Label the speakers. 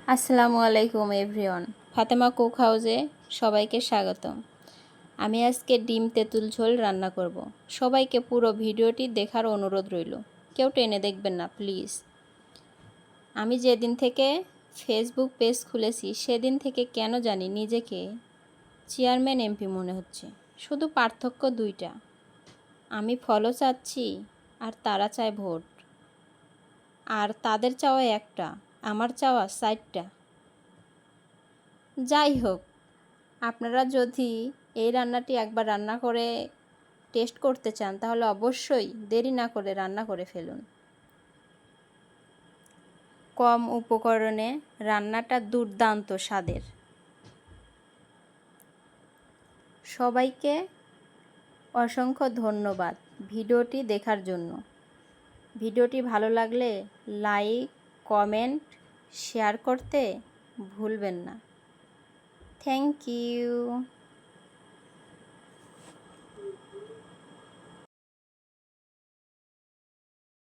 Speaker 1: আসসালামু আলাইকুম everyone, Fatema cook হাউসে সবাইকে স্বাগতম। আমি আজকে ডিম তেঁতুল ঝোল রান্না করব। সবাইকে পুরো ভিডিওটি দেখার অনুরোধ রইল, কেউ টেনে দেখবেন না প্লিজ। আমি যেদিন থেকে ফেসবুক পেজ খুলেছি সেদিন থেকে কেন জানি নিজেকে চেয়ারম্যান এমপি মনে হচ্ছে। শুধু পার্থক্য দুইটা, আমি ফলো চাচ্ছি আর তারা চায় ভোট। আর তাদের চাওয়া একটা, আমার চাওয়া 4টা। যাই হোক, আপনারা যদি এই রান্নাটি একবার রান্না করে টেস্ট করতে চান তাহলে অবশ্যই দেরি না করে রান্না করে ফেলুন। কম উপকরণে রান্নাটা দুর্দান্ত স্বাদের। সবাইকে অসংখ্য ধন্যবাদ ভিডিওটি দেখার জন্য। ভিডিওটি ভালো লাগলে লাইক, কমেন্ট, শেয়ার করতে ভুলবেন না। Thank you.